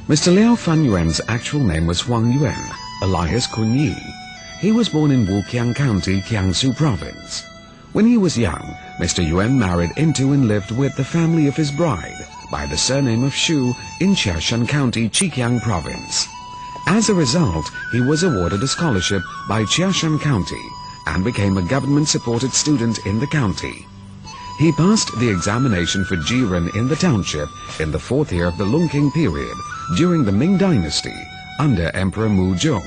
Mr. Liao Fan Yuan's actual name was Huang Yuan, alias Kun Yi. He was born in Wuqiang County, Jiangsu Province. When he was young, Mr. Yuan married into and lived with the family of his bride by the surname of Shu in Jiashan County, Zhejiang Province. As a result, he was awarded a scholarship by Jiashan County and became a government-supported student in the county. He passed the examination for Jiren in the township in the 4th year of the Longqing period during the Ming Dynasty under Emperor Mu Zhong.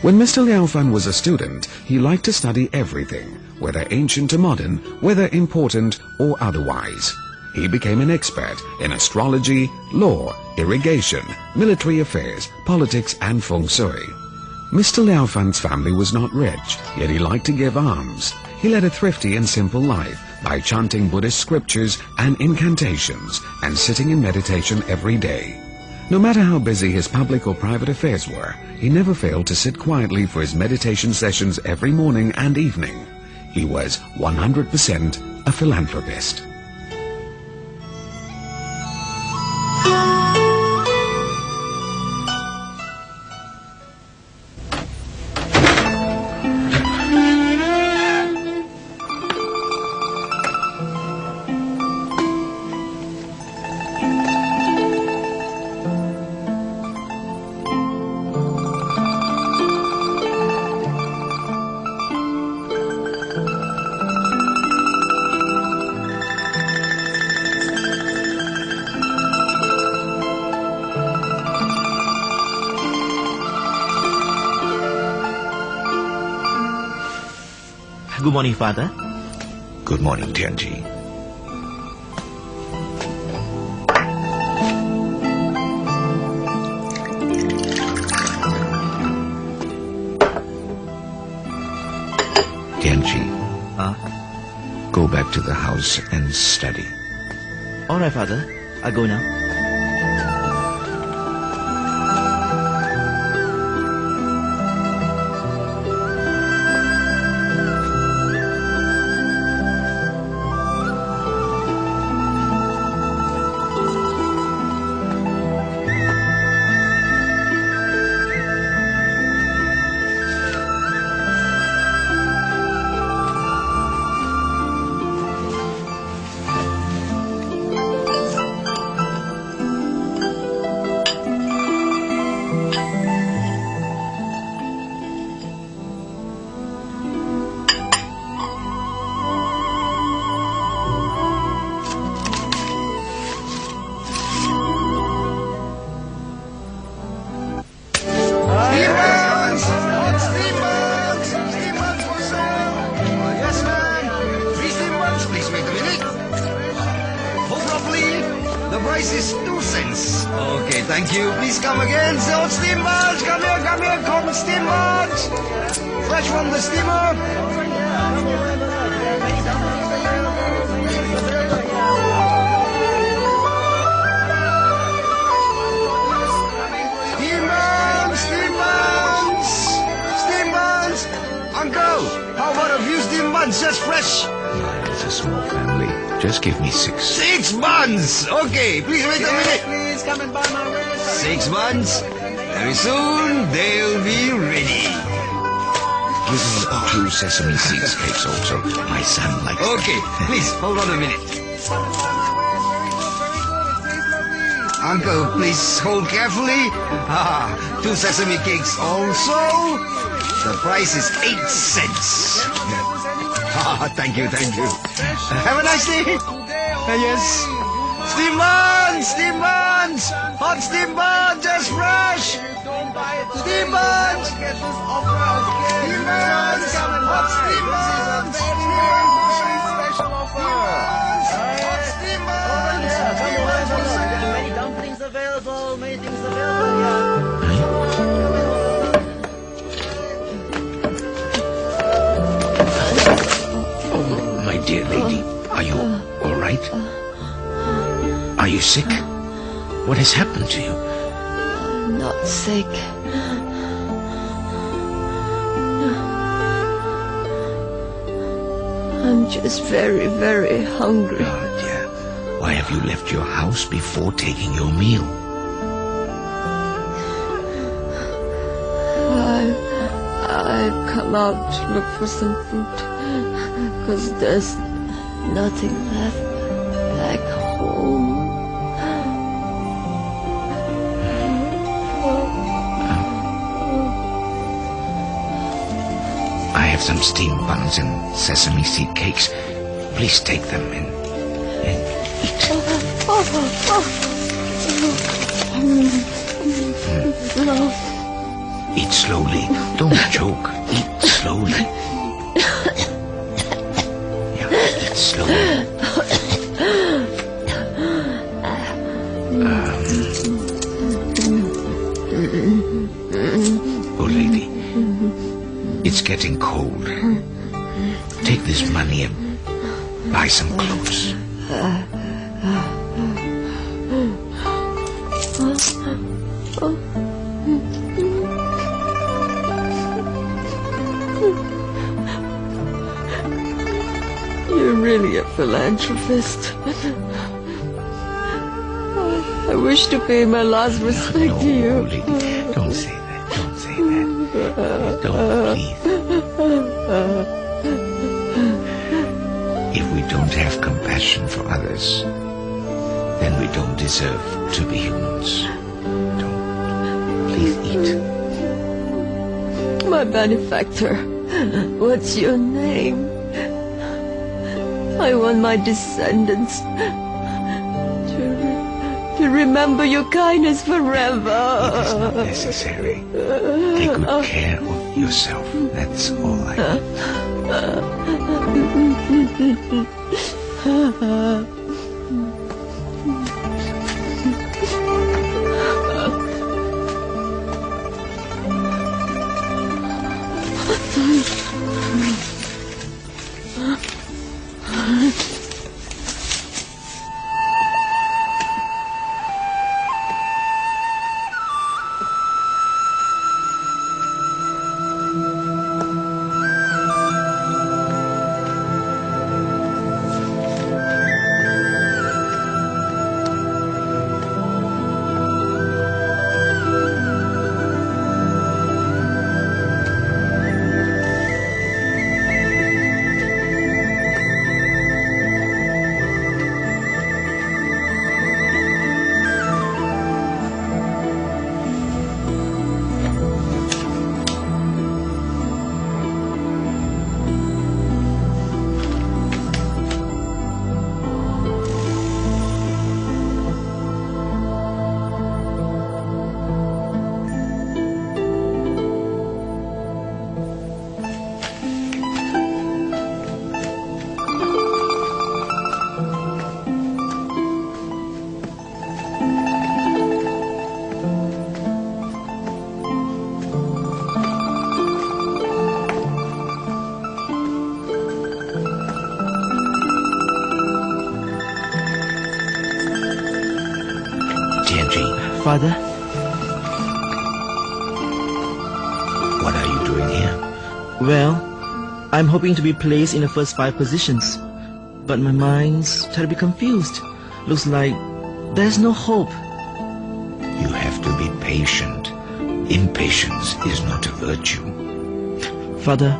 When Mr. Liao Fan was a student, he liked to study everything, whether ancient or modern, whether important or otherwise. He became an expert in astrology, law, irrigation, military affairs, politics and feng shui. Mr. Liao Fan's family was not rich, yet he liked to give alms. He led a thrifty and simple life by chanting Buddhist scriptures and incantations and sitting in meditation every day. No matter how busy his public or private affairs were, he never failed to sit quietly for his meditation sessions every morning and evening. He was 100% a philanthropist. Good morning, Father. Good morning, Tianji. Tianji. Go back to the house and study. All right, Father. I'll go now. Is 2 cents. Okay, thank you. Please come again. So, steamboats, come here, come steamboats. Fresh from the steamer. Steamboats. Uncle, how about a few steamboats, just fresh? It's a small family. Just give me 6. 6 buns! Okay, please wait a minute. Please come and buy my rare. 6 buns. Very soon, they'll be ready. Give me 2 sesame seeds cakes also. My son likes them. Okay, please, hold on a minute. Uncle, please hold carefully. 2 sesame cakes also. The price is 8 cents. Thank you. Have a nice day. Yes. Steam buns. Hot steam buns, just fresh. Steam buns. Hot steam buns. Hot steam buns. Many dumplings available, many things available. My dear lady, are you all right? Are you sick? What has happened to you? I'm not sick. I'm just very, very hungry. Oh, dear. Why have you left your house before taking your meal? I've come out to look for some food, because there's nothing left back home. I have some steamed buns and sesame seed cakes. Please take them and eat. Eat slowly. Don't choke. Eat slowly. Yeah, eat slowly. Oh, lady. It's getting cold. Take this money and buy some clothes. You're really a philanthropist. I wish to pay my last respect to you. No, lady, don't say that. Don't say that. Don't, please. If we don't have compassion for others, then we don't deserve to be humans. Don't. Please eat. My benefactor, what's your name? I want my descendants to remember your kindness forever. It is not necessary. Take good care of yourself. That's all I want. Father? What are you doing here? Well, I'm hoping to be placed in the first 5 positions. But my mind's terribly confused. Looks like there's no hope. You have to be patient. Impatience is not a virtue. Father,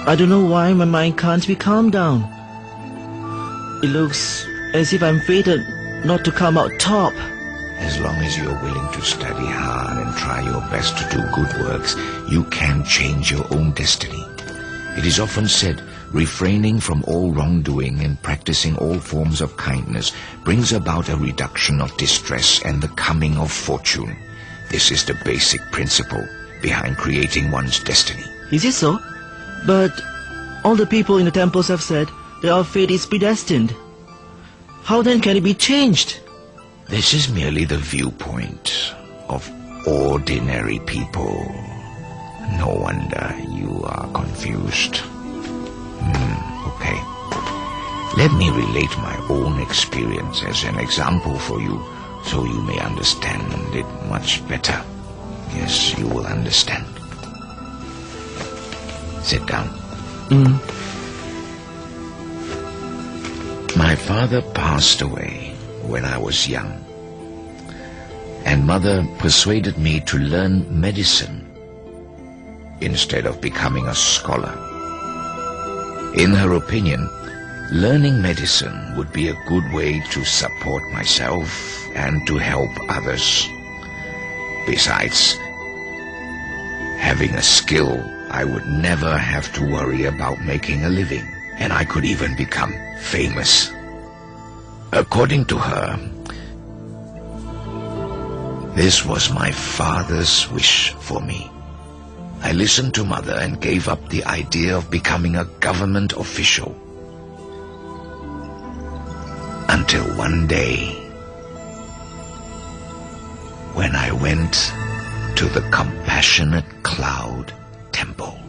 I don't know why my mind can't be calmed down. It looks as if I'm fated not to come out top. As long as you're willing to study hard and try your best to do good works, you can change your own destiny. It is often said, refraining from all wrongdoing and practicing all forms of kindness brings about a reduction of distress and the coming of fortune. This is the basic principle behind creating one's destiny. Is it so? But all the people in the temples have said that our fate is predestined. How then can it be changed? This is merely the viewpoint of ordinary people. No wonder you are confused. Okay. Let me relate my own experience as an example for you, so you may understand it much better. Yes, you will understand. Sit down. My father passed away when I was young, and Mother persuaded me to learn medicine instead of becoming a scholar. In her opinion, learning medicine would be a good way to support myself and to help others. Besides, having a skill, I would never have to worry about making a living, and I could even become famous. According to her, this was my father's wish for me. I listened to Mother and gave up the idea of becoming a government official. Until one day, when I went to the Compassionate Cloud Temple.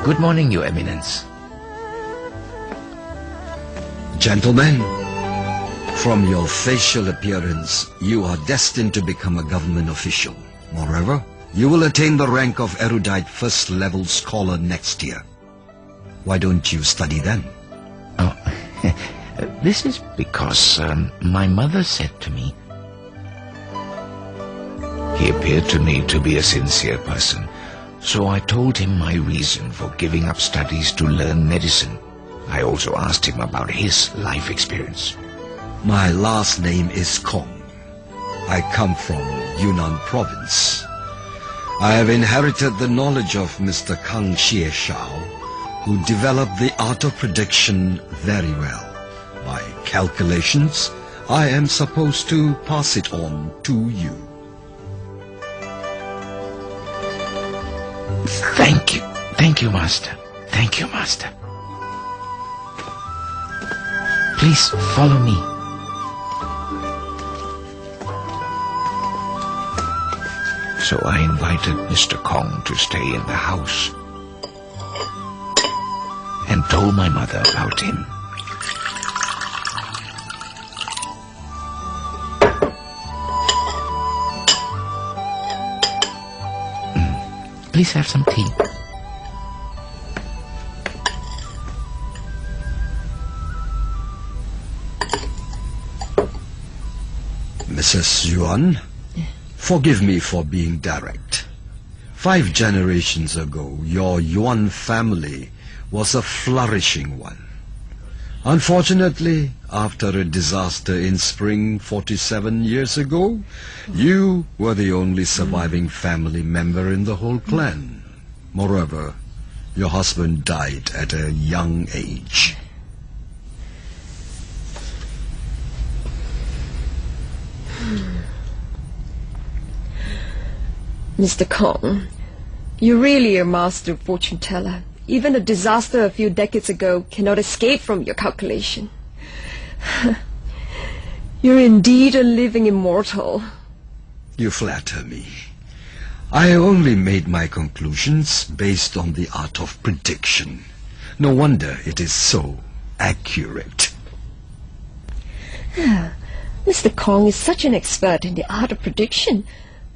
Good morning, Your Eminence. Gentlemen, from your facial appearance, you are destined to become a government official. Moreover, you will attain the rank of erudite first-level scholar next year. Why don't you study then? Oh, this is because my mother said to me. He appeared to me to be a sincere person, so I told him my reason for giving up studies to learn medicine. I also asked him about his life experience. My last name is Kong. I come from Yunnan province. I have inherited the knowledge of Mr. Kang Xie Shao, who developed the art of prediction very well. By calculations, I am supposed to pass it on to you. Thank you. Thank you, Master. Thank you, Master. Please follow me. So I invited Mr. Kong to stay in the house and told my mother about him. Please have some tea. Mrs. Yuan, forgive me for being direct. 5 generations ago, your Yuan family was a flourishing one. Unfortunately, after a disaster in spring 47 years ago, you were the only surviving family member in the whole clan. Moreover, your husband died at a young age. Mr. Kong, you're really a master fortune teller. Even a disaster a few decades ago cannot escape from your calculation. You're indeed a living immortal. You flatter me. I only made my conclusions based on the art of prediction. No wonder it is so accurate. Mr. Kong is such an expert in the art of prediction.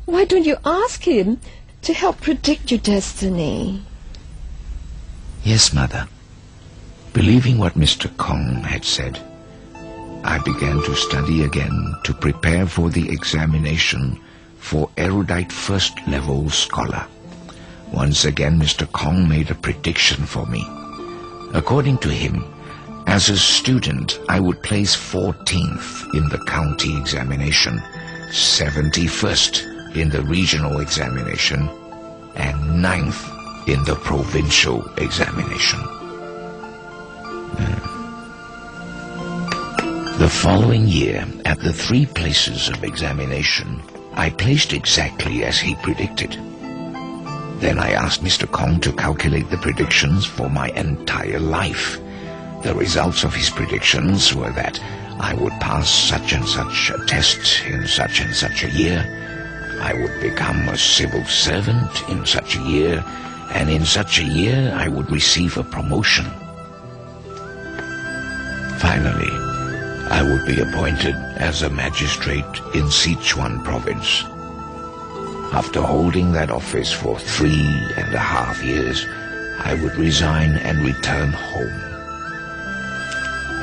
Why don't you ask him to help predict your destiny? Yes, Mother. Believing what Mr. Kong had said, I began to study again to prepare for the examination for erudite first-level scholar. Once again, Mr. Kong made a prediction for me. According to him, as a student, I would place 14th in the county examination, 71st in the regional examination, and 9th in the provincial examination. The following year, at the 3 places of examination, I placed exactly as he predicted. Then I asked Mr. Kong to calculate the predictions for my entire life. The results of his predictions were that I would pass such and such a test in such and such a year, I would become a civil servant in such a year, and in such a year I would receive a promotion. Finally, I would be appointed as a magistrate in Sichuan province. After holding that office for 3.5 years, I would resign and return home.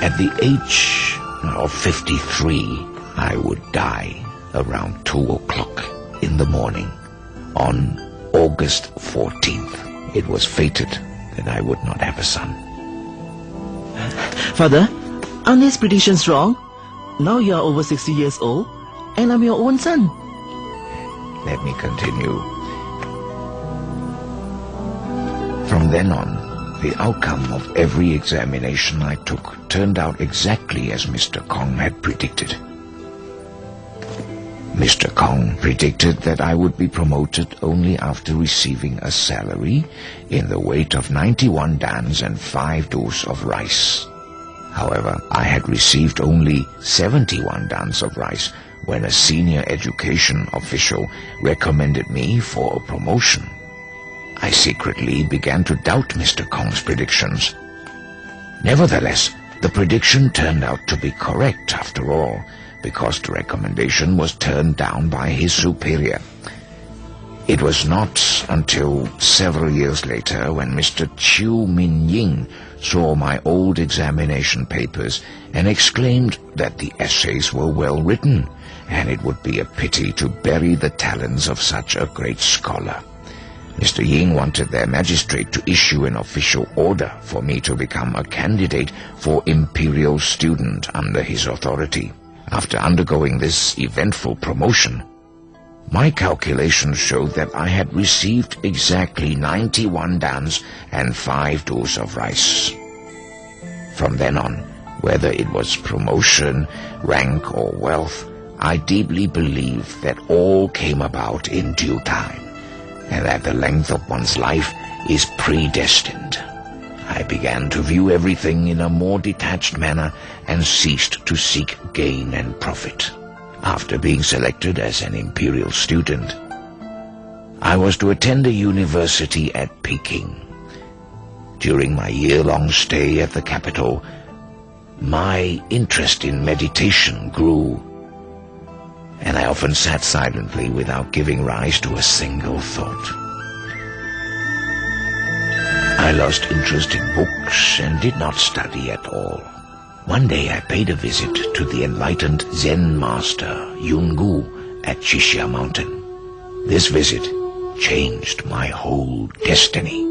At the age of 53, I would die around 2 o'clock in the morning on August 14th. It was fated that I would not have a son. Father, aren't these predictions wrong? Now you are over 60 years old, and I'm your own son. Let me continue. From then on, the outcome of every examination I took turned out exactly as Mr. Kong had predicted. Mr. Kong predicted that I would be promoted only after receiving a salary in the weight of 91 dans and 5 durs of rice. However, I had received only 71 dans of rice when a senior education official recommended me for a promotion. I secretly began to doubt Mr. Kong's predictions. Nevertheless, the prediction turned out to be correct after all, because the recommendation was turned down by his superior. It was not until several years later when Mr. Chiu Min-ying saw my old examination papers and exclaimed that the essays were well written, and it would be a pity to bury the talents of such a great scholar. Mr. Ying wanted their magistrate to issue an official order for me to become a candidate for imperial student under his authority. After undergoing this eventful promotion, my calculations showed that I had received exactly 91 dans and 5 durs of rice. From then on, whether it was promotion, rank, or wealth, I deeply believed that all came about in due time, and that the length of one's life is predestined. I began to view everything in a more detached manner and ceased to seek gain and profit. After being selected as an imperial student, I was to attend a university at Peking. During my year-long stay at the capital, my interest in meditation grew, and I often sat silently without giving rise to a single thought. I lost interest in books and did not study at all. One day I paid a visit to the enlightened Zen master, Yungu, at Chixia Mountain. This visit changed my whole destiny.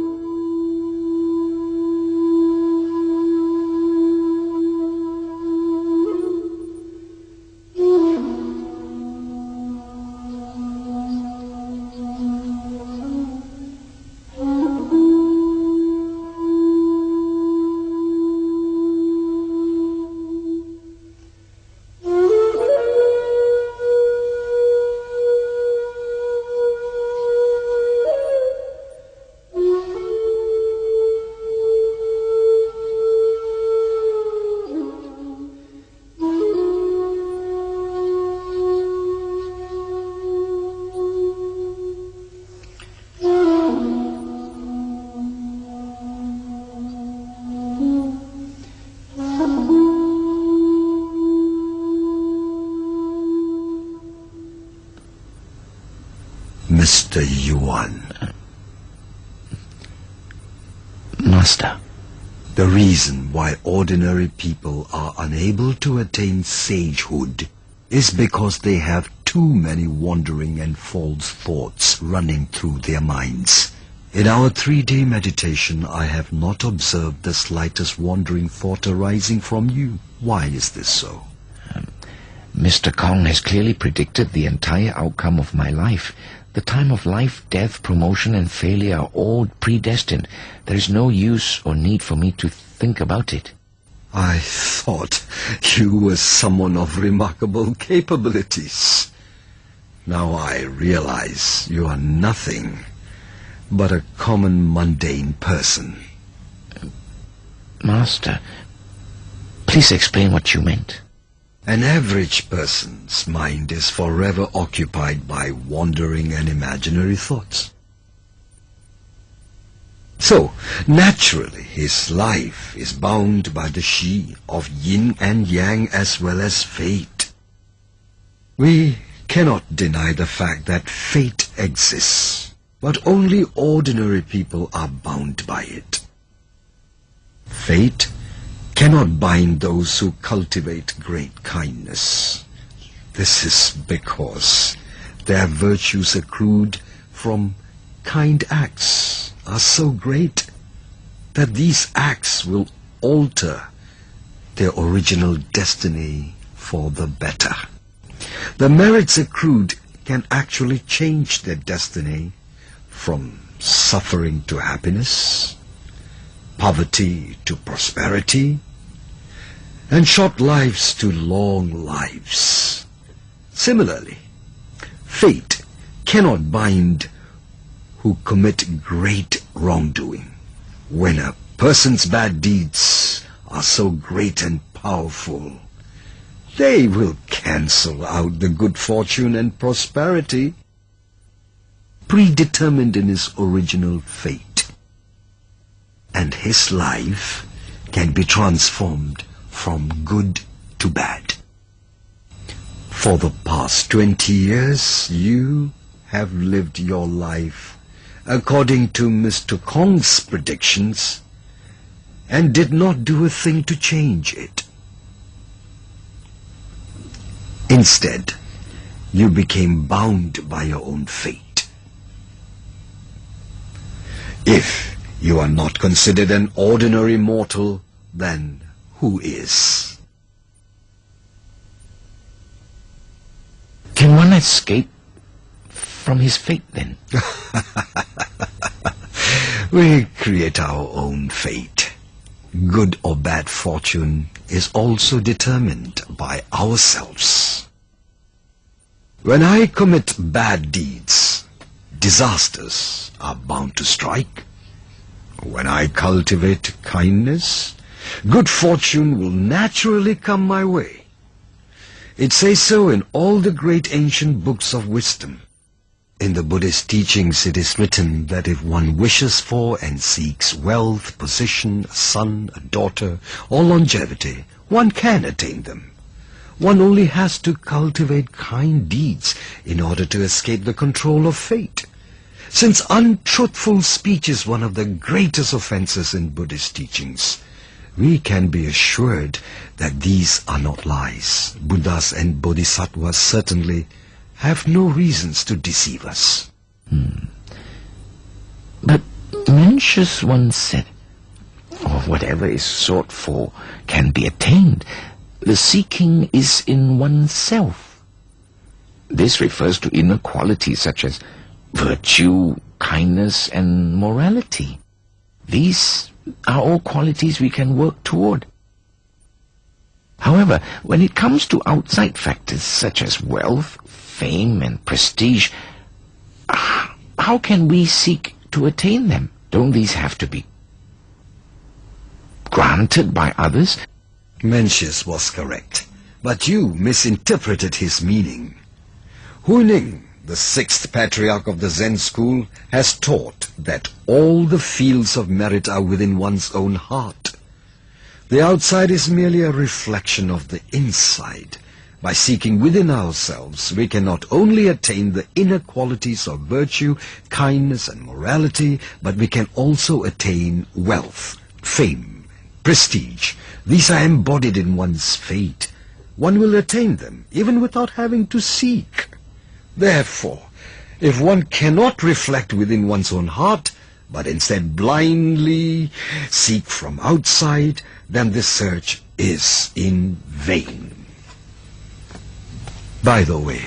Mr. Yuan. Master. The reason why ordinary people are unable to attain sagehood is because they have too many wandering and false thoughts running through their minds. In our 3-day meditation, I have not observed the slightest wandering thought arising from you. Why is this so? Mr. Kong has clearly predicted the entire outcome of my life. The time of life, death, promotion, and failure are all predestined. There is no use or need for me to think about it. I thought you were someone of remarkable capabilities. Now I realize you are nothing but a common mundane person. Master, please explain what you meant. An average person's mind is forever occupied by wandering and imaginary thoughts. So, naturally, his life is bound by the shi of yin and yang as well as fate. We cannot deny the fact that fate exists, but only ordinary people are bound by it. Fate cannot bind those who cultivate great kindness. This is because their virtues accrued from kind acts are so great that these acts will alter their original destiny for the better. The merits accrued can actually change their destiny from suffering to happiness, poverty to prosperity, and short lives to long lives. Similarly, fate cannot bind who commit great wrongdoing. When a person's bad deeds are so great and powerful, they will cancel out the good fortune and prosperity predetermined in his original fate, and his life can be transformed from good to bad. For the past 20 years, you have lived your life according to Mr. Kong's predictions and did not do a thing to change it. Instead, you became bound by your own fate. If you are not considered an ordinary mortal, then who is? Can one escape from his fate then? We create our own fate. Good or bad fortune is also determined by ourselves. When I commit bad deeds, disasters are bound to strike. When I cultivate kindness, good fortune will naturally come my way. It says so in all the great ancient books of wisdom. In the Buddhist teachings it is written that if one wishes for and seeks wealth, position, a son, a daughter, or longevity, one can attain them. One only has to cultivate kind deeds in order to escape the control of fate. Since untruthful speech is one of the greatest offenses in Buddhist teachings, we can be assured that these are not lies. Buddhas and Bodhisattvas certainly have no reasons to deceive us. But Mencius once said, whatever is sought for can be attained. The seeking is in oneself. This refers to inner qualities such as virtue, kindness, and morality. These are all qualities we can work toward. However, when it comes to outside factors such as wealth, fame, and prestige, how can we seek to attain them? Don't these have to be granted by others? Mencius was correct, but you misinterpreted his meaning. Huining, the sixth patriarch of the Zen school, has taught that all the fields of merit are within one's own heart. The outside is merely a reflection of the inside. By seeking within ourselves, we can not only attain the inner qualities of virtue, kindness, and morality, but we can also attain wealth, fame, prestige. These are embodied in one's fate. One will attain them, even without having to seek. Therefore, if one cannot reflect within one's own heart, but instead blindly seek from outside, then this search is in vain. By the way,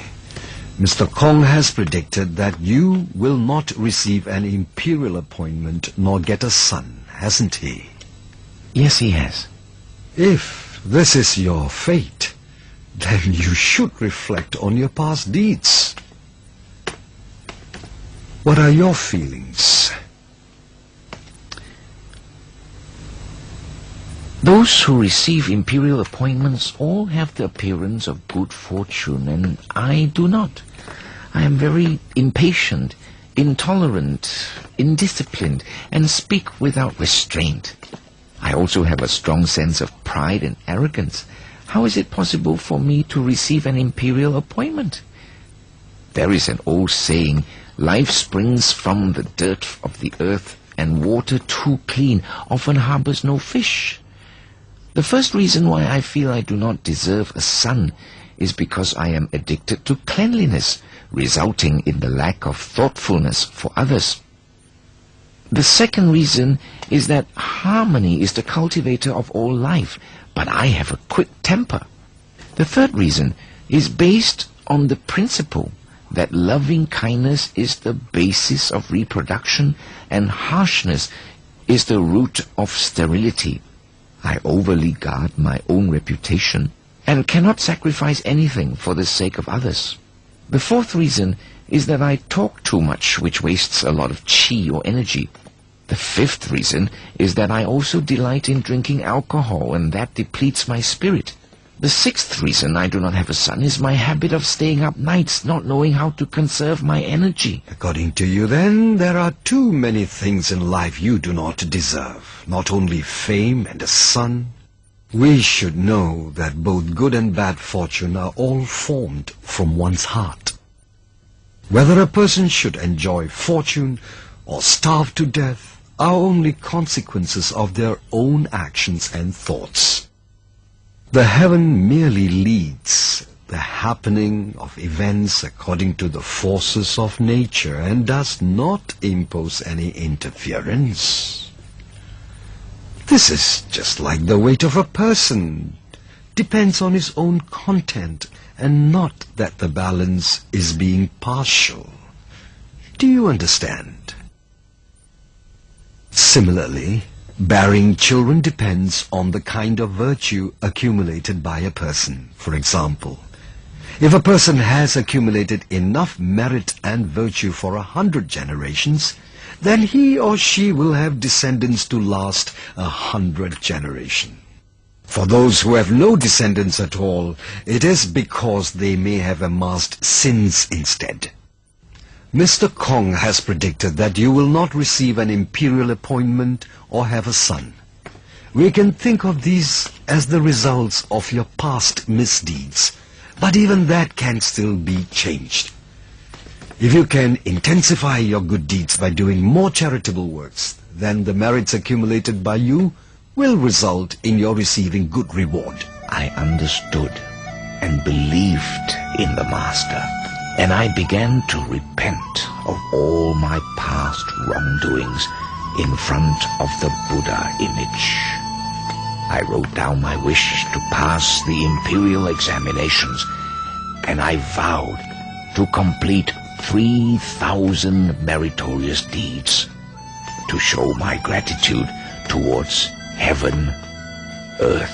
Mr. Kong has predicted that you will not receive an imperial appointment nor get a son, hasn't he? Yes, he has. If this is your fate, then you should reflect on your past deeds. What are your feelings? Those who receive imperial appointments all have the appearance of good fortune, and I do not. I am very impatient, intolerant, indisciplined, and speak without restraint. I also have a strong sense of pride and arrogance. How is it possible for me to receive an imperial appointment? There is an old saying, life springs from the dirt of the earth, and water too clean often harbors no fish. The first reason why I feel I do not deserve a son is because I am addicted to cleanliness, resulting in the lack of thoughtfulness for others. The second reason is that harmony is the cultivator of all life, but I have a quick temper. The third reason is based on the principle that loving kindness is the basis of reproduction and harshness is the root of sterility. I overly guard my own reputation and cannot sacrifice anything for the sake of others. The fourth reason is that I talk too much, which wastes a lot of chi or energy. The fifth reason is that I also delight in drinking alcohol, and that depletes my spirit. The sixth reason I do not have a son is my habit of staying up nights, not knowing how to conserve my energy. According to you, then, there are too many things in life you do not deserve. Not only fame and a son. We should know that both good and bad fortune are all formed from one's heart. Whether a person should enjoy fortune or starve to death are only consequences of their own actions and thoughts. The heaven merely leads the happening of events according to the forces of nature and does not impose any interference. This is just like the weight of a person, depends on his own content and not that the balance is being partial. Do you understand? Similarly, bearing children depends on the kind of virtue accumulated by a person. For example, if a person has accumulated enough merit and virtue for 100 generations, then he or she will have descendants to last 100 generations. For those who have no descendants at all, it is because they may have amassed sins instead. Mr. Kong has predicted that you will not receive an imperial appointment or have a son. We can think of these as the results of your past misdeeds, but even that can still be changed. If you can intensify your good deeds by doing more charitable works, then the merits accumulated by you will result in your receiving good reward. I understood and believed in the Master, and I began to repent of all my past wrongdoings in front of the Buddha image. I wrote down my wish to pass the imperial examinations, and I vowed to complete 3,000 meritorious deeds to show my gratitude towards heaven, earth,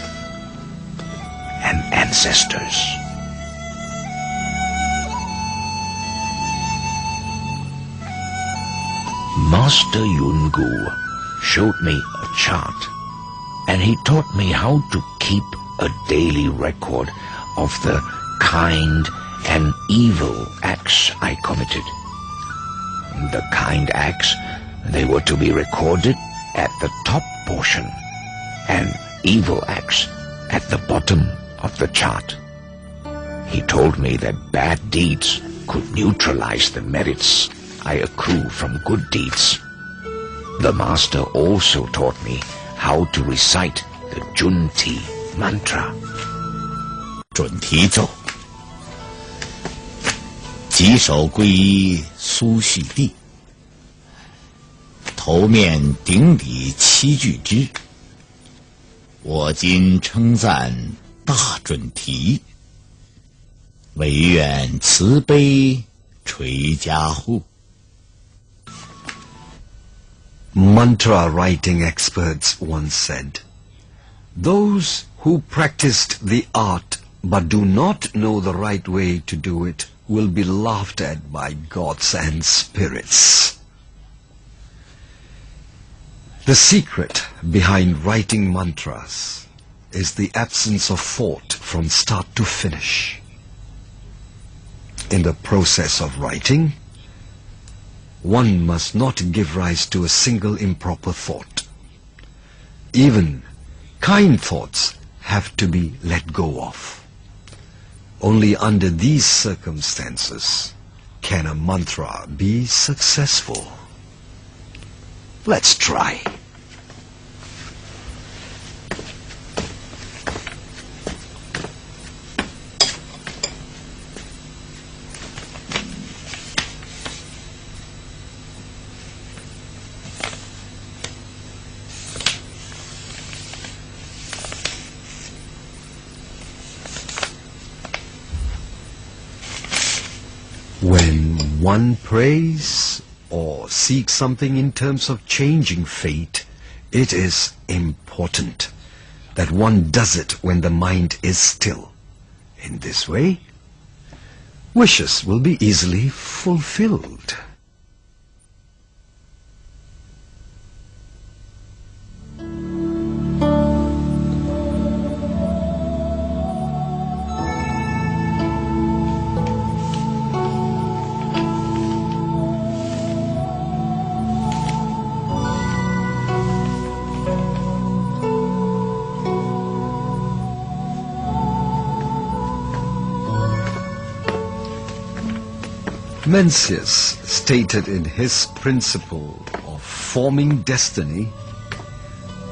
and ancestors. Master Yungu showed me a chart, and he taught me how to keep a daily record of the kind and evil acts I committed. The kind acts, they were to be recorded at the top portion, and evil acts at the bottom of the chart. He told me that bad deeds could neutralize the merits I accrue from good deeds. The Master also taught me how to recite the Junti mantra. 准提咒，稽首皈依苏续地，头面顶礼七句之。我今称赞大准提，唯愿慈悲垂加护。 Mantra writing experts once said, "Those who practiced the art but do not know the right way to do it will be laughed at by gods and spirits." The secret behind writing mantras is the absence of thought from start to finish. In the process of writing, one must not give rise to a single improper thought. Even kind thoughts have to be let go of. Only under these circumstances can a mantra be successful. Let's try. When one prays or seeks something in terms of changing fate, it is important that one does it when the mind is still. In this way, wishes will be easily fulfilled. Mencius stated in his principle of forming destiny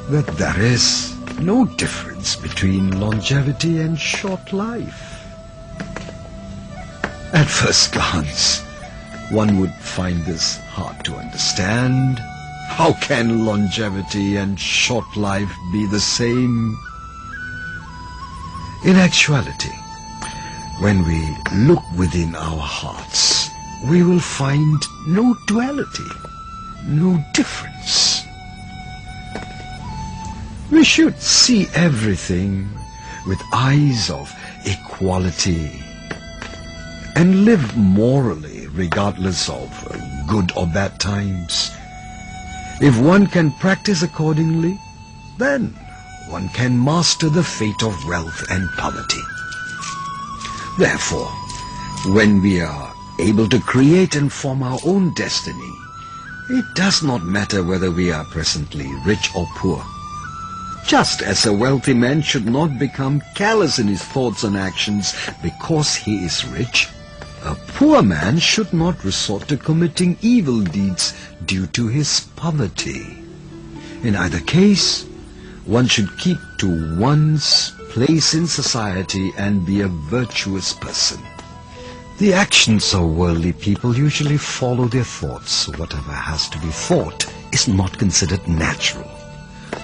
that there is no difference between longevity and short life. At first glance, one would find this hard to understand. How can longevity and short life be the same? In actuality, when we look within our hearts, we will find no duality, no difference. We should see everything with eyes of equality and live morally regardless of good or bad times. If one can practice accordingly, then one can master the fate of wealth and poverty. Therefore, when we are able to create and form our own destiny, it does not matter whether we are presently rich or poor. Just as a wealthy man should not become callous in his thoughts and actions because he is rich, a poor man should not resort to committing evil deeds due to his poverty. In either case, one should keep to one's place in society and be a virtuous person. The actions of worldly people usually follow their thoughts. Whatever has to be thought is not considered natural.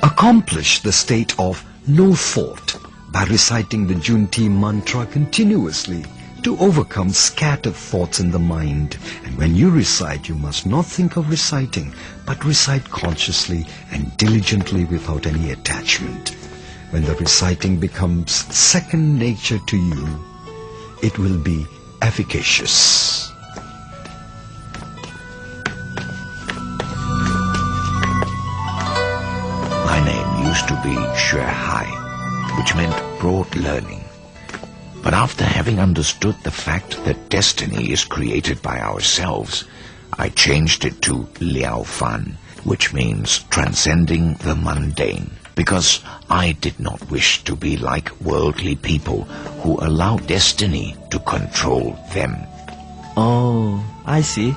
Accomplish the state of no thought by reciting the Junti mantra continuously to overcome scattered thoughts in the mind. And when you recite, you must not think of reciting, but recite consciously and diligently without any attachment. When the reciting becomes second nature to you, it will be efficacious. My name used to be Xue Hai, which meant broad learning. But after having understood the fact that destiny is created by ourselves, I changed it to Liao Fan, which means transcending the mundane, because I did not wish to be like worldly people who allow destiny to control them. Oh, I see.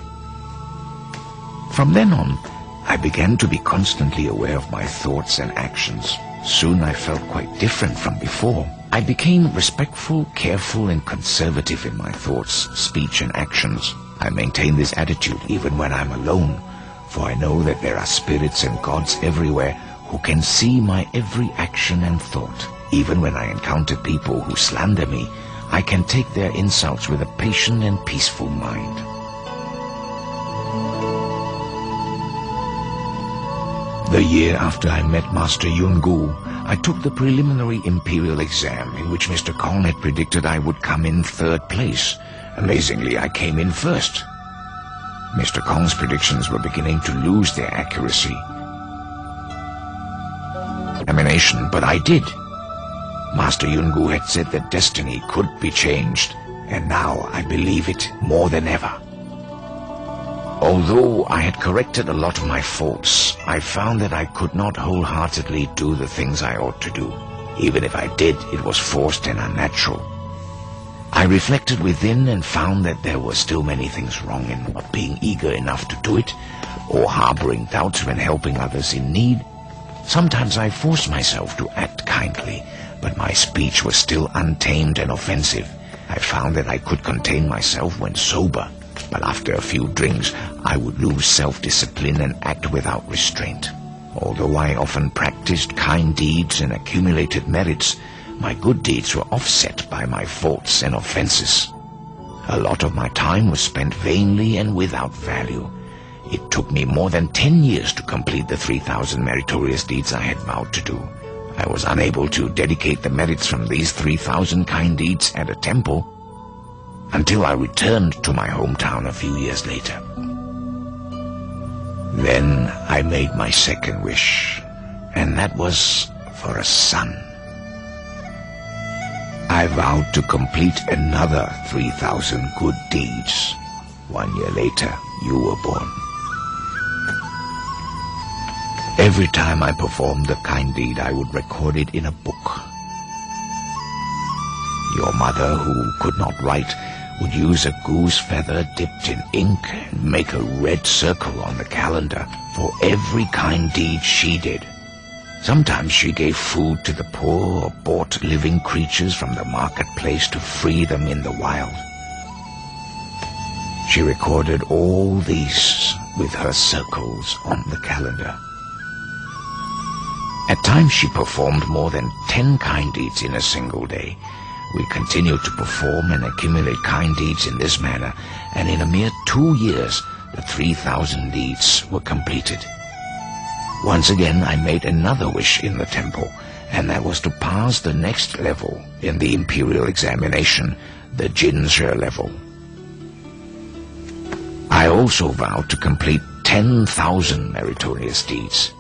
From then on, I began to be constantly aware of my thoughts and actions. Soon I felt quite different from before. I became respectful, careful, and conservative in my thoughts, speech, and actions. I maintain this attitude even when I'm alone, for I know that there are spirits and gods everywhere who can see my every action and thought. Even when I encounter people who slander me, I can take their insults with a patient and peaceful mind. The year after I met Master Yungu, I took the preliminary imperial exam in which Mr. Kong had predicted I would come in 3rd place. Amazingly, I came in 1st. Mr. Kong's predictions were beginning to lose their accuracy. Examination, but I did. Master Yungu had said that destiny could be changed, and now I believe it more than ever. Although I had corrected a lot of my faults, I found that I could not wholeheartedly do the things I ought to do. Even if I did, it was forced and unnatural. I reflected within and found that there were still many things wrong in not being eager enough to do it, or harboring doubts when helping others in need. Sometimes I forced myself to act kindly, but my speech was still untamed and offensive. I found that I could contain myself when sober, but after a few drinks, I would lose self-discipline and act without restraint. Although I often practiced kind deeds and accumulated merits, my good deeds were offset by my faults and offenses. A lot of my time was spent vainly and without value. It took me more than 10 years to complete the 3,000 meritorious deeds I had vowed to do. I was unable to dedicate the merits from these 3,000 kind deeds at a temple until I returned to my hometown a few years later. Then I made my second wish, and that was for a son. I vowed to complete another 3,000 good deeds. 1 year later, you were born. Every time I performed a kind deed, I would record it in a book. Your mother, who could not write, would use a goose feather dipped in ink and make a red circle on the calendar for every kind deed she did. Sometimes she gave food to the poor or bought living creatures from the marketplace to free them in the wild. She recorded all these with her circles on the calendar. At times she performed more than 10 kind deeds in a single day. We continued to perform and accumulate kind deeds in this manner, and in a mere 2 years, the 3,000 deeds were completed. Once again, I made another wish in the temple, and that was to pass the next level in the imperial examination, the Jinshe level. I also vowed to complete 10,000 meritorious deeds.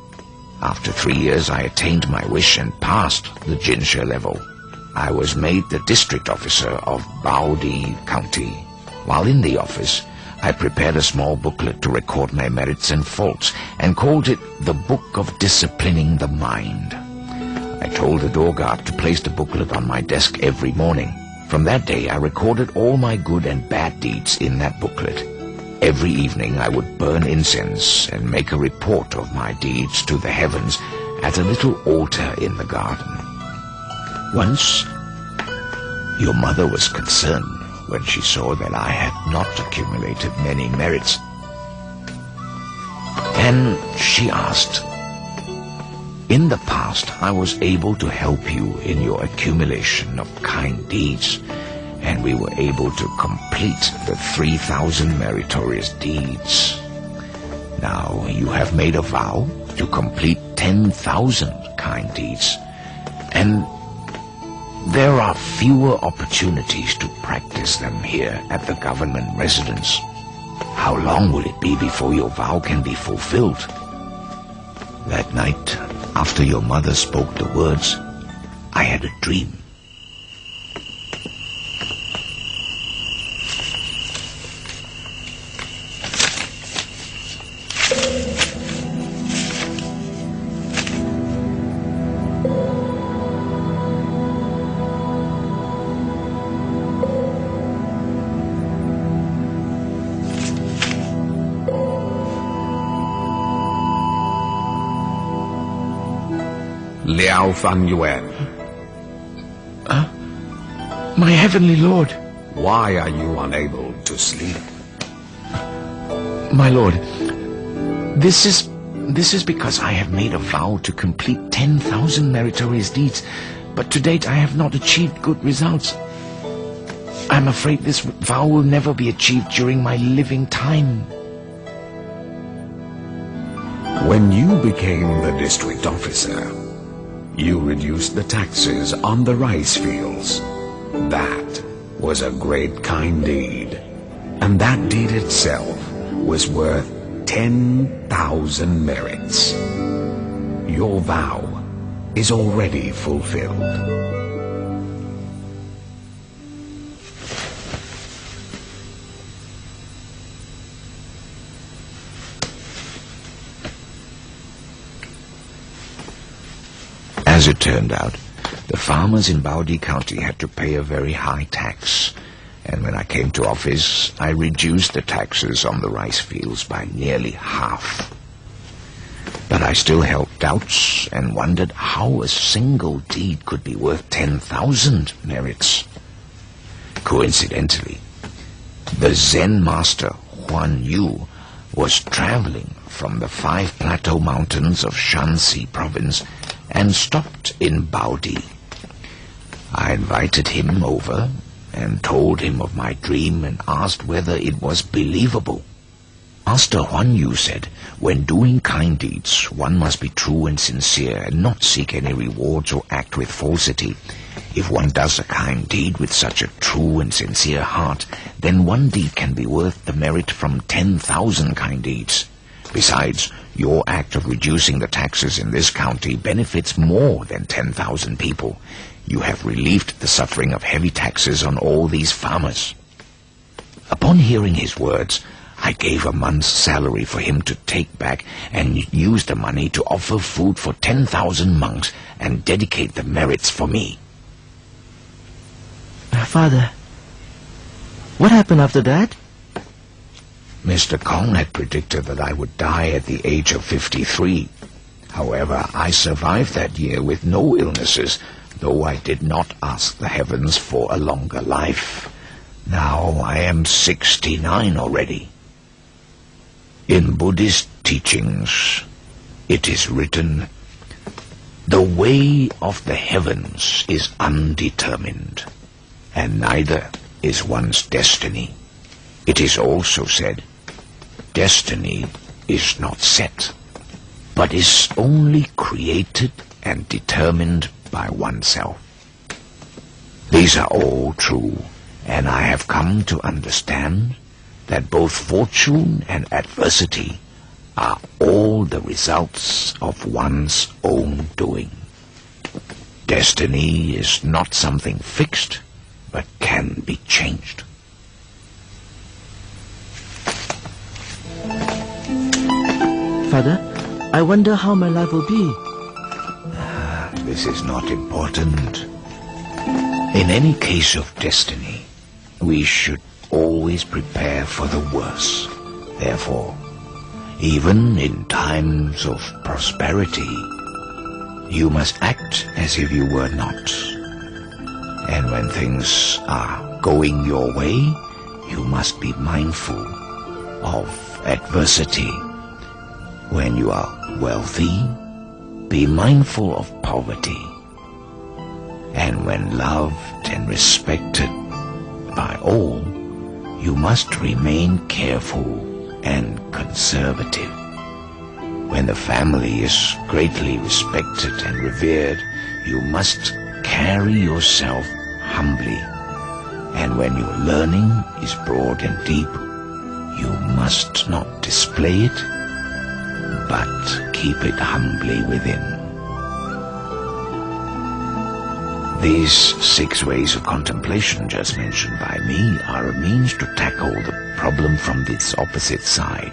After 3 years, I attained my wish and passed the Jinshe level. I was made the district officer of Baodi County. While in the office, I prepared a small booklet to record my merits and faults and called it the Book of Disciplining the Mind. I told the door guard to place the booklet on my desk every morning. From that day, I recorded all my good and bad deeds in that booklet. Every evening, I would burn incense and make a report of my deeds to the heavens at a little altar in the garden. Once, your mother was concerned when she saw that I had not accumulated many merits. And she asked, "In the past, I was able to help you in your accumulation of kind deeds, and we were able to complete the 3,000 meritorious deeds. Now you have made a vow to complete 10,000 kind deeds, and there are fewer opportunities to practice them here at the government residence. How long will it be before your vow can be fulfilled?" That night, after your mother spoke the words, I had a dream. Liao Fan Yue. My heavenly lord, Why are you unable to sleep? my lord, this is because I have made a vow to complete 10,000 meritorious deeds, but to date I have not achieved good results. I'm afraid this vow will never be achieved during my living time. When you became the district officer, you reduced the taxes on the rice fields. That was a great kind deed, and that deed itself was worth 10,000 merits. Your vow is already fulfilled. As it turned out, the farmers in Baudi County had to pay a very high tax, and when I came to office, I reduced the taxes on the rice fields by nearly half. But I still held doubts and wondered how a single deed could be worth 10,000 merits. Coincidentally, the Zen master Huan Yu was traveling from the 5 plateau mountains of Shanxi province and stopped in Baodi. I invited him over and told him of my dream and asked whether it was believable. Master Huan Yu said, when doing kind deeds, one must be true and sincere and not seek any rewards or act with falsity. If one does a kind deed with such a true and sincere heart, then one deed can be worth the merit from 10,000 kind deeds. Besides, your act of reducing the taxes in this county benefits more than 10,000 people. You have relieved the suffering of heavy taxes on all these farmers. Upon hearing his words, I gave a month's salary for him to take back and use the money to offer food for 10,000 monks and dedicate the merits for me. Father, what happened after that? Mr. Kong had predicted that I would die at the age of 53. However, I survived that year with no illnesses, though I did not ask the heavens for a longer life. Now I am 69 already. In Buddhist teachings, it is written, "The way of the heavens is undetermined, and neither is one's destiny." It is also said, "Destiny is not set, but is only created and determined by oneself." These are all true, and I have come to understand that both fortune and adversity are all the results of one's own doing. Destiny is not something fixed, but can be changed. Father, I wonder how my life will be. This is not important. In any case of destiny, we should always prepare for the worst. Therefore, even in times of prosperity, you must act as if you were not. And when things are going your way, you must be mindful of adversity. When you are wealthy, be mindful of poverty. And when loved and respected by all, you must remain careful and conservative. When the family is greatly respected and revered, you must carry yourself humbly. And when your learning is broad and deep, you must not display it, but keep it humbly within. These 6 ways of contemplation just mentioned by me are a means to tackle the problem from its opposite side.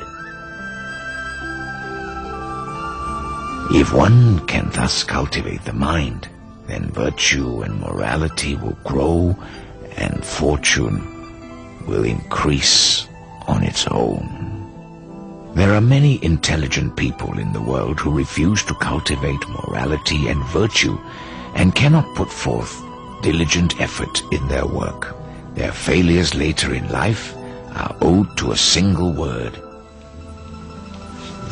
If one can thus cultivate the mind, then virtue and morality will grow and fortune will increase on its own. There are many intelligent people in the world who refuse to cultivate morality and virtue and cannot put forth diligent effort in their work. Their failures later in life are owed to a single word: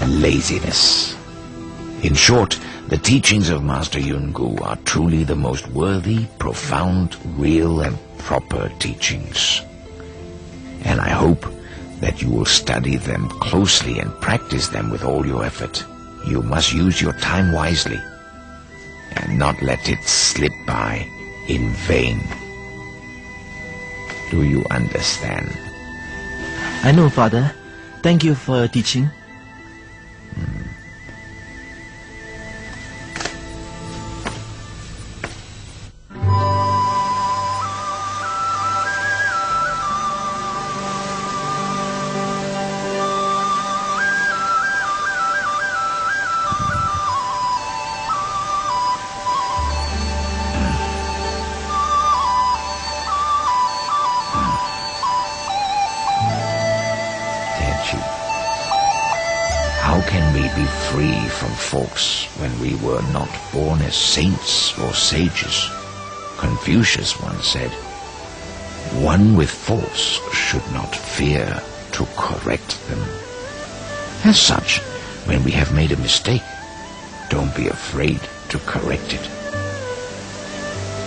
laziness. In short, the teachings of Master Yun Gu are truly the most worthy, profound, real, and proper teachings. And I hope that you will study them closely and practice them with all your effort. You must use your time wisely and not let it slip by in vain. Do you understand? I know, Father. Thank you for your teaching. How can we be free from faults when we were not born as saints or sages? Confucius once said, "One with faults should not fear to correct them." As such, when we have made a mistake, don't be afraid to correct it.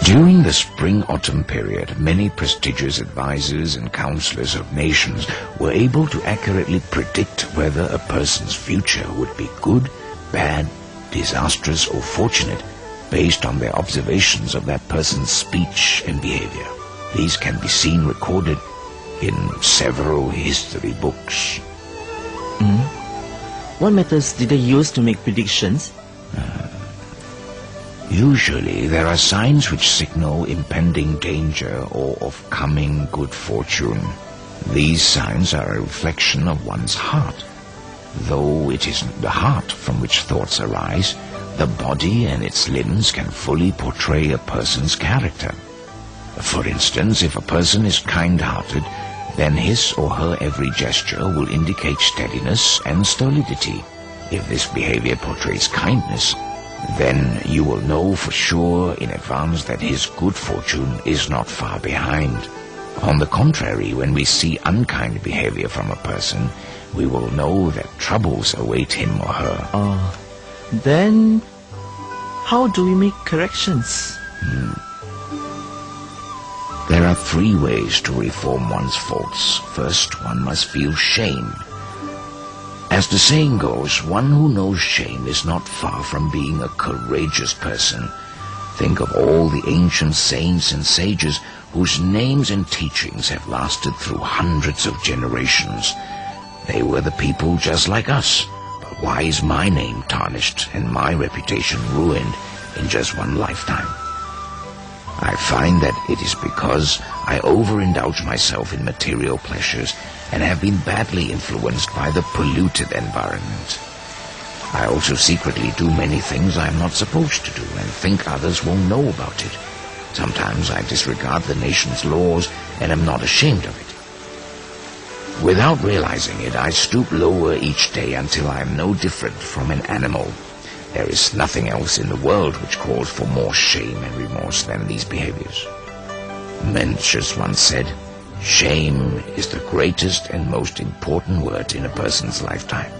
During the spring-autumn period, many prestigious advisors and counselors of nations were able to accurately predict whether a person's future would be good, bad, disastrous, or fortunate based on their observations of that person's speech and behavior. These can be seen recorded in several history books. What methods did they use to make predictions? Usually, there are signs which signal impending danger or of coming good fortune. These signs are a reflection of one's heart. Though it is the heart from which thoughts arise, the body and its limbs can fully portray a person's character. For instance, if a person is kind-hearted, then his or her every gesture will indicate steadiness and stolidity. If this behavior portrays kindness, then you will know for sure in advance that his good fortune is not far behind. On the contrary, when we see unkind behavior from a person, we will know that troubles await him or her. Then how do we make corrections? There are 3 ways to reform one's faults. First, one must feel shame. As the saying goes, one who knows shame is not far from being a courageous person. Think of all the ancient saints and sages whose names and teachings have lasted through hundreds of generations. They were the people just like us. But why is my name tarnished and my reputation ruined in just one lifetime? I find that it is because I overindulge myself in material pleasures and have been badly influenced by the polluted environment. I also secretly do many things I am not supposed to do and think others won't know about it. Sometimes I disregard the nation's laws and am not ashamed of it. Without realizing it, I stoop lower each day until I am no different from an animal. There is nothing else in the world which calls for more shame and remorse than these behaviors. Mencius once said, "Shame is the greatest and most important word in a person's lifetime."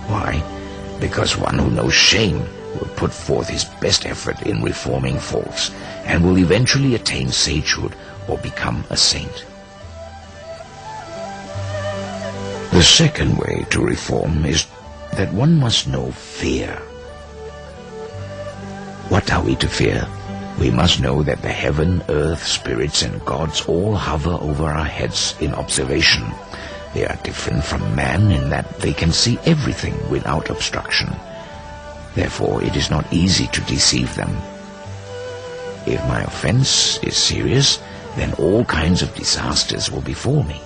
Why? Because one who knows shame will put forth his best effort in reforming faults and will eventually attain sagehood or become a saint. The second way to reform is that one must know fear. What are we to fear? We must know that the heaven, earth, spirits, and gods all hover over our heads in observation. They are different from man in that they can see everything without obstruction. Therefore, it is not easy to deceive them. If my offense is serious, then all kinds of disasters will befall me.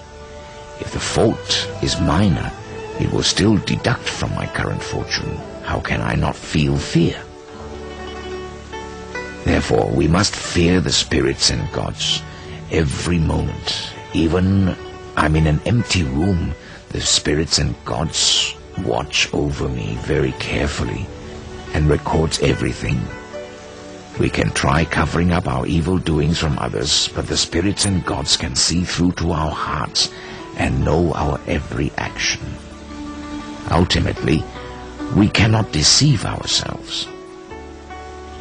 If the fault is minor, it will still deduct from my current fortune. How can I not feel fear? Therefore, we must fear the spirits and gods every moment. Even I'm in an empty room, the spirits and gods watch over me very carefully and records everything. We can try covering up our evil doings from others, but the spirits and gods can see through to our hearts and know our every action. Ultimately, we cannot deceive ourselves.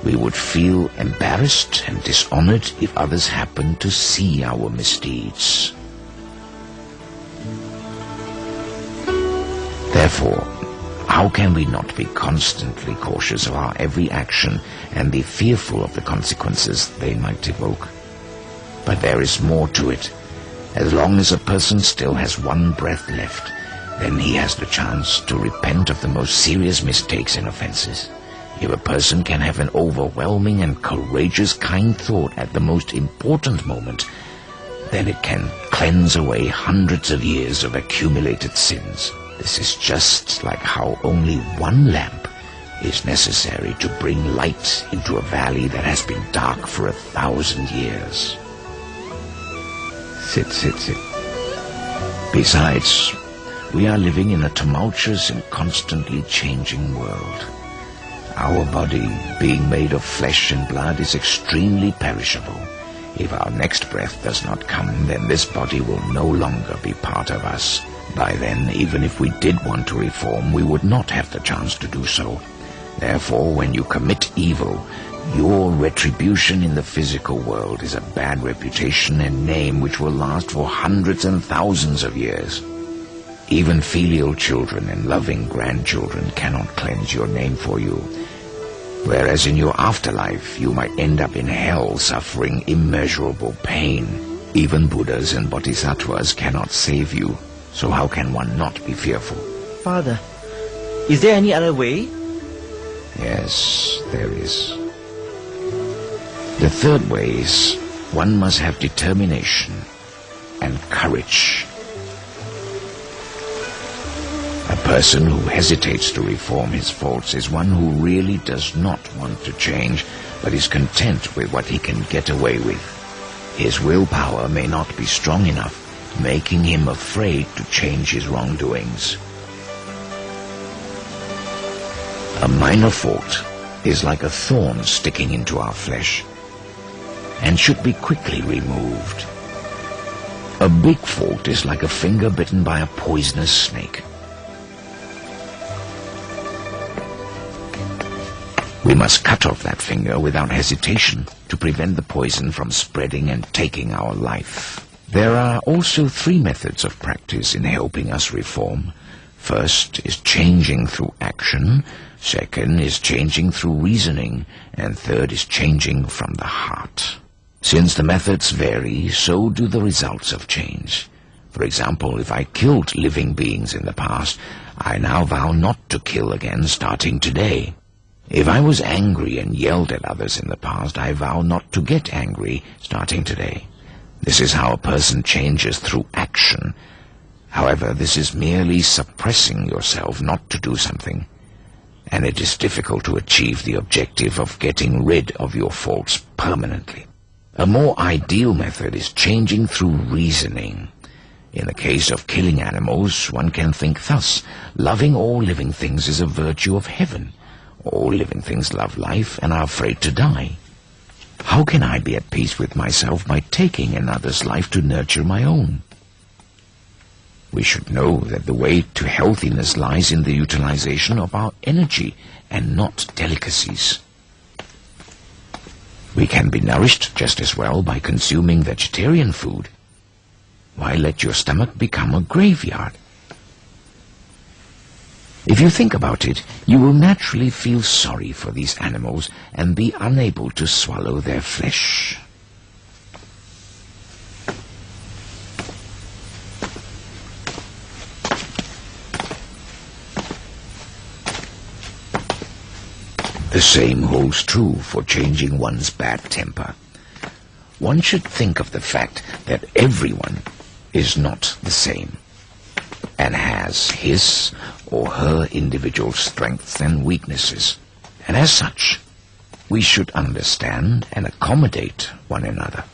We would feel embarrassed and dishonored if others happened to see our misdeeds. Therefore, how can we not be constantly cautious of our every action and be fearful of the consequences they might evoke? But there is more to it. As long as a person still has one breath left, then he has the chance to repent of the most serious mistakes and offenses. If a person can have an overwhelming and courageous kind thought at the most important moment, then it can cleanse away hundreds of years of accumulated sins. This is just like how only one lamp is necessary to bring light into a valley that has been dark for 1,000 years. Sit. Besides, we are living in a tumultuous and constantly changing world. Our body, being made of flesh and blood, is extremely perishable. If our next breath does not come, then this body will no longer be part of us. By then, even if we did want to reform, we would not have the chance to do so. Therefore, when you commit evil, your retribution in the physical world is a bad reputation and name which will last for hundreds and thousands of years. Even filial children and loving grandchildren cannot cleanse your name for you. Whereas in your afterlife, you might end up in hell suffering immeasurable pain. Even Buddhas and Bodhisattvas cannot save you. So how can one not be fearful? Father, is there any other way? Yes, there is. The third way is one must have determination and courage. A person who hesitates to reform his faults is one who really does not want to change, but is content with what he can get away with. His willpower may not be strong enough, making him afraid to change his wrongdoings. A minor fault is like a thorn sticking into our flesh and should be quickly removed. A big fault is like a finger bitten by a poisonous snake. We must cut off that finger without hesitation to prevent the poison from spreading and taking our life. There are also 3 methods of practice in helping us reform. First is changing through action, second is changing through reasoning, and third is changing from the heart. Since the methods vary, so do the results of change. For example, if I killed living beings in the past, I now vow not to kill again starting today. If I was angry and yelled at others in the past, I vow not to get angry starting today. This is how a person changes through action. However, this is merely suppressing yourself not to do something, and it is difficult to achieve the objective of getting rid of your faults permanently. A more ideal method is changing through reasoning. In the case of killing animals, one can think thus: loving all living things is a virtue of heaven. All living things love life and are afraid to die. How can I be at peace with myself by taking another's life to nurture my own? We should know that the way to healthiness lies in the utilization of our energy and not delicacies. We can be nourished just as well by consuming vegetarian food. Why let your stomach become a graveyard? If you think about it, you will naturally feel sorry for these animals and be unable to swallow their flesh. The same holds true for changing one's bad temper. One should think of the fact that everyone is not the same and has his or her individual strengths and weaknesses. And as such, we should understand and accommodate one another.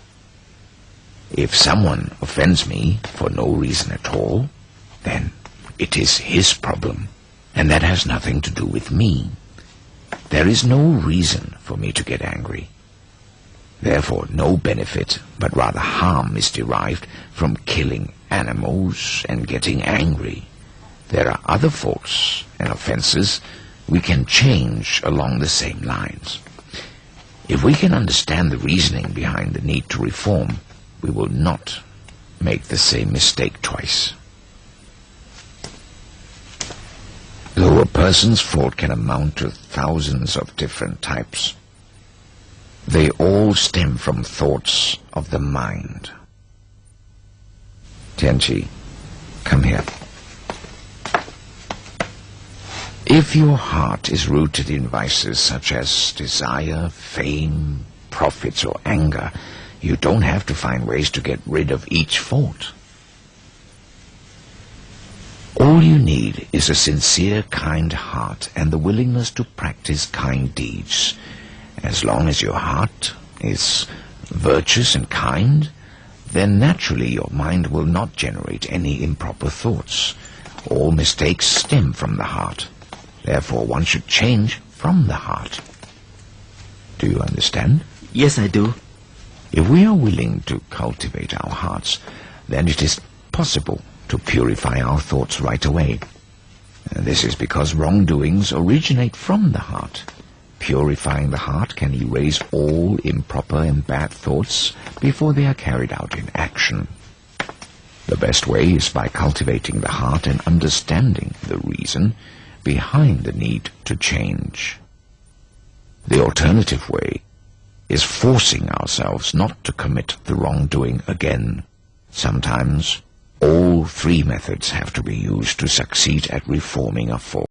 If someone offends me for no reason at all, then it is his problem, and that has nothing to do with me. There is no reason for me to get angry. Therefore, no benefit, but rather harm is derived from killing animals and getting angry. There are other faults and offenses we can change along the same lines. If we can understand the reasoning behind the need to reform, we will not make the same mistake twice. Though a person's fault can amount to thousands of different types, they all stem from thoughts of the mind. Tianqi, come here. If your heart is rooted in vices such as desire, fame, profits, or anger, you don't have to find ways to get rid of each fault. All you need is a sincere, kind heart and the willingness to practice kind deeds. As long as your heart is virtuous and kind, then naturally your mind will not generate any improper thoughts. All mistakes stem from the heart. Therefore, one should change from the heart. Do you understand? Yes, I do. If we are willing to cultivate our hearts, then it is possible to purify our thoughts right away. This is because wrongdoings originate from the heart. Purifying the heart can erase all improper and bad thoughts before they are carried out in action. The best way is by cultivating the heart and understanding the reason behind the need to change. The alternative way is forcing ourselves not to commit the wrongdoing again. Sometimes all three methods have to be used to succeed at reforming a fault.